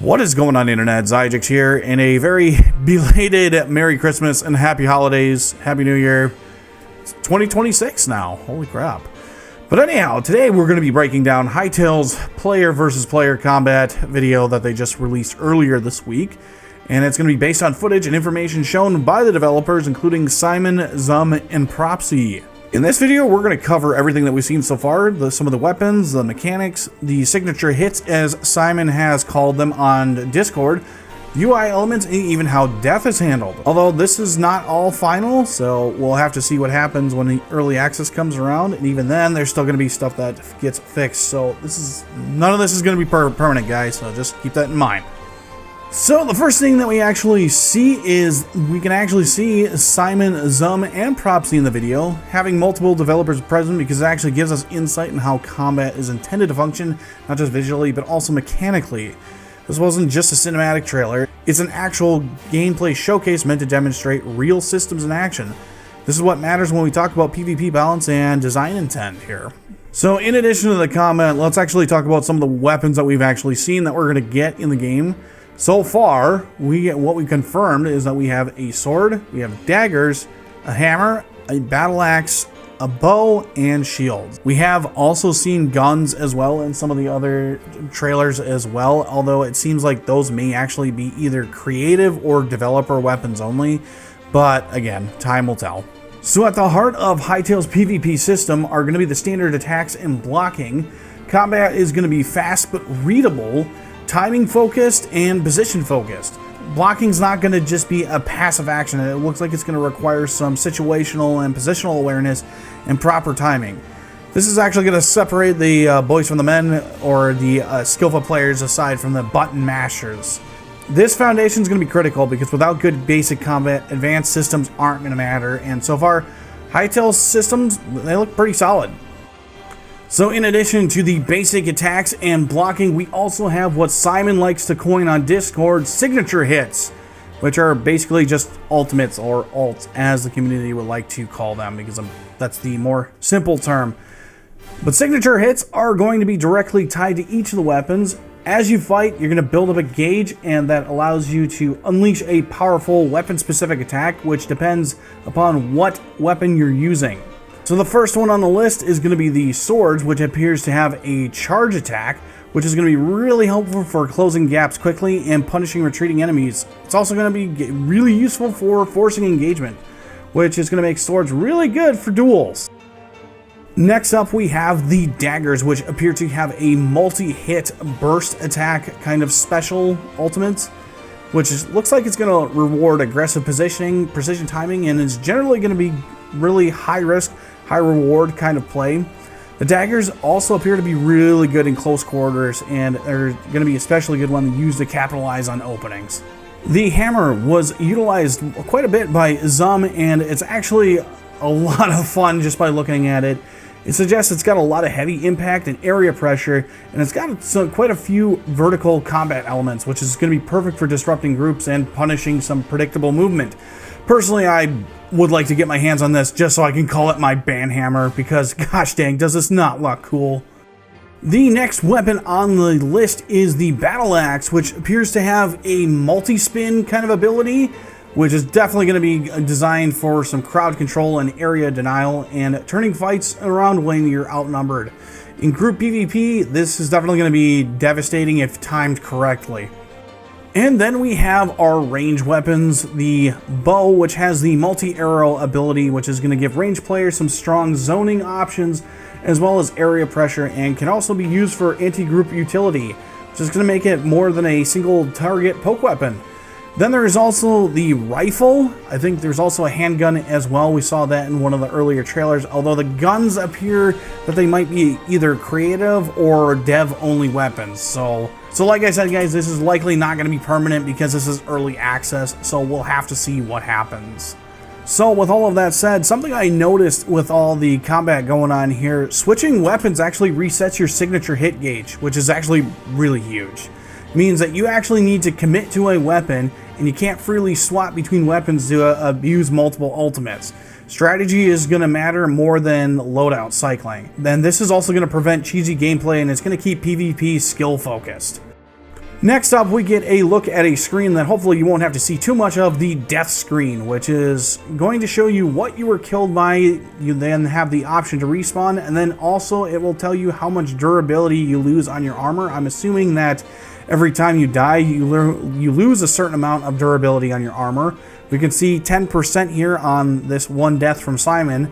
What is going on, internet? Xiagax here, and a very belated Merry Christmas and Happy Holidays, Happy New Year. It's 2026 now, holy crap. But anyhow, today we're going to be breaking down Hytale's player versus player combat video that they just released earlier this week. And it's going to be based on footage and information shown by the developers, including Simon, Zum, and Propsy. In this video, we're going to cover everything that we've seen so far, some of the weapons, the mechanics, the signature hits, as Simon has called them on Discord, UI elements, and even how death is handled. Although this is not all final, so we'll have to see what happens when the early access comes around, and even then, there's still going to be stuff that gets fixed. So none of this is going to be permanent, guys, so just keep that in mind. So the first thing that we actually see is we can actually see Simon, Zum, and Propsy in the video, having multiple developers present because it actually gives us insight in how combat is intended to function, not just visually, but also mechanically. This wasn't just a cinematic trailer, it's an actual gameplay showcase meant to demonstrate real systems in action. This is what matters when we talk about PvP balance and design intent here. So in addition to the combat, let's actually talk about some of the weapons that we've actually seen that we're going to get in the game. So far, what we confirmed is that we have a sword, we have daggers, a hammer, a battle axe, a bow, and shields. We have also seen guns as well in some of the other trailers as well, although it seems like those may actually be either creative or developer weapons only, but again, time will tell. So at the heart of Hytale's PvP system are going to be the standard attacks and blocking. Combat is going to be fast but readable, timing focused, and position focused. Blocking's not going to just be a passive action. It looks like it's going to require some situational and positional awareness and proper timing. This is actually going to separate the boys from the men, or the skillful players aside from the button mashers. This foundation is going to be critical because without good basic combat, advanced systems aren't going to matter, and so far Hytale's systems, they look pretty solid. So in addition to the basic attacks and blocking, we also have what Simon likes to coin on Discord, signature hits, which are basically just ultimates, or alts as the community would like to call them, because that's the more simple term. But signature hits are going to be directly tied to each of the weapons. As you fight, you're going to build up a gauge, and that allows you to unleash a powerful weapon-specific attack, which depends upon what weapon you're using. So the first one on the list is going to be the swords, which appears to have a charge attack, which is going to be really helpful for closing gaps quickly and punishing retreating enemies. It's also going to be really useful for forcing engagement, which is going to make swords really good for duels. Next up, we have the daggers, which appear to have a multi-hit burst attack kind of special ultimates, which looks like it's going to reward aggressive positioning, precision timing, and is generally going to be really high risk, high reward kind of play. The daggers also appear to be really good in close quarters, and they're going to be especially good when used to capitalize on openings. The hammer was utilized quite a bit by Zum, and it's actually a lot of fun just by looking at it. It suggests it's got a lot of heavy impact and area pressure, and it's got quite a few vertical combat elements, which is going to be perfect for disrupting groups and punishing some predictable movement. Personally, I would like to get my hands on this just so I can call it my banhammer, because gosh dang, does this not look cool. The next weapon on the list is the battle axe, which appears to have a multi-spin kind of ability, which is definitely going to be designed for some crowd control and area denial and turning fights around when you're outnumbered. In group PvP, this is definitely going to be devastating if timed correctly. And then we have our range weapons, the bow, which has the multi-arrow ability, which is going to give range players some strong zoning options, as well as area pressure, and can also be used for anti-group utility, which is going to make it more than a single target poke weapon. Then there is also the rifle. I think there's also a handgun as well. We saw that in one of the earlier trailers, although the guns appear that they might be either creative or dev-only weapons. So like I said, guys, this is likely not going to be permanent because this is early access, so we'll have to see what happens. So with all of that said, something I noticed with all the combat going on here, switching weapons actually resets your signature hit gauge, which is actually really huge. It means that you actually need to commit to a weapon, and you can't freely swap between weapons to abuse multiple ultimates. Strategy is going to matter more than loadout cycling. Then this is also going to prevent cheesy gameplay, and it's going to keep PvP skill focused. Next up, we get a look at a screen that hopefully you won't have to see too much of, the death screen, which is going to show you what you were killed by. You then have the option to respawn, and then also it will tell you how much durability you lose on your armor. I'm assuming that every time you die, you lose a certain amount of durability on your armor. We can see 10% here on this one death from Simon.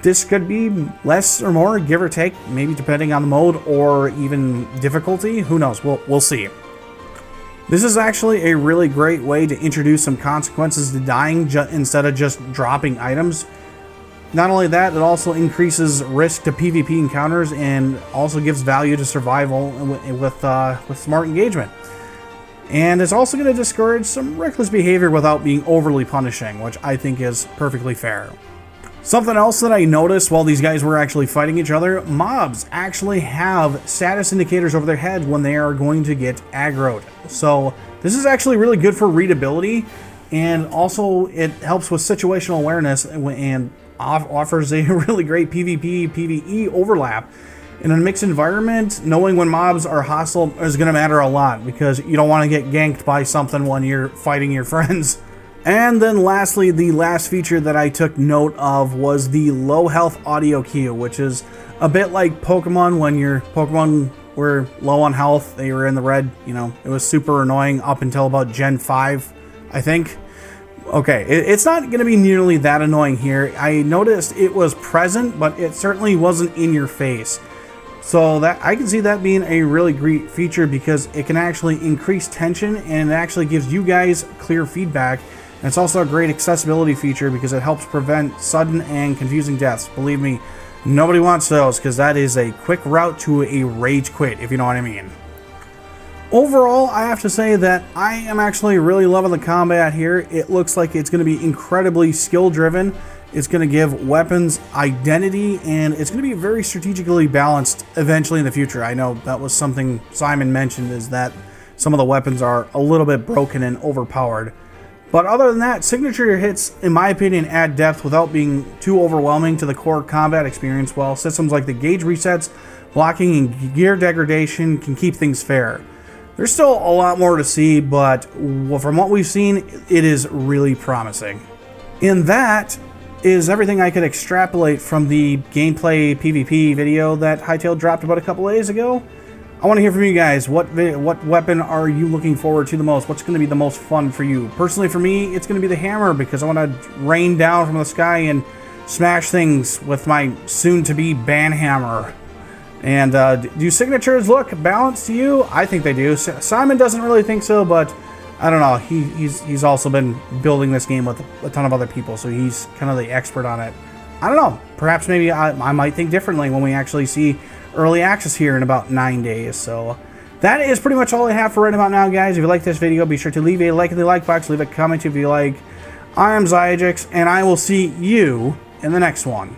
This could be less or more, give or take, maybe depending on the mode or even difficulty. Who knows? We'll see. This is actually a really great way to introduce some consequences to dying instead of just dropping items. Not only that, it also increases risk to PvP encounters and also gives value to survival with smart engagement. And it's also going to discourage some reckless behavior without being overly punishing, which I think is perfectly fair. Something else that I noticed while these guys were actually fighting each other, mobs actually have status indicators over their head when they are going to get aggroed. So this is actually really good for readability, and also it helps with situational awareness and offers a really great PvP, PvE overlap. In a mixed environment, knowing when mobs are hostile is going to matter a lot, because you don't want to get ganked by something when you're fighting your friends. And then lastly, the last feature that I took note of was the low health audio cue, which is a bit like Pokemon. When your Pokemon were low on health, they were in the red, you know, it was super annoying up until about Gen 5, I think. Okay, it's not going to be nearly that annoying here. I noticed it was present, but it certainly wasn't in your face. So that I can see that being a really great feature, because it can actually increase tension and it actually gives you guys clear feedback. And it's also a great accessibility feature because it helps prevent sudden and confusing deaths. Believe me, nobody wants those, because that is a quick route to a rage quit, if you know what I mean. Overall, I have to say that I am actually really loving the combat here. It looks like it's going to be incredibly skill driven. It's going to give weapons identity, and it's going to be very strategically balanced eventually in the future. I know that was something Simon mentioned, is that some of the weapons are a little bit broken and overpowered. But other than that, signature hits, in my opinion, add depth without being too overwhelming to the core combat experience, while systems like the gauge resets, blocking, and gear degradation can keep things fair. There's still a lot more to see, but from what we've seen, it is really promising. And that is everything I could extrapolate from the gameplay PvP video that Hytale dropped about a couple days ago. I want to hear from you guys. What weapon are you looking forward to the most? What's going to be the most fun for you? Personally, for me, it's going to be the hammer, because I want to rain down from the sky and smash things with my soon-to-be banhammer. And do signatures look balanced to you? I think they do. Simon doesn't really think so, but I don't know. He's also been building this game with a ton of other people, so he's kind of the expert on it. I don't know. Perhaps maybe I might think differently when we actually see early access here in about 9 days. So that is pretty much all I have for right about now, guys. If you like this video, be sure to leave a like in the like box. Leave a comment if you like. I am Xiagax, and I will see you in the next one.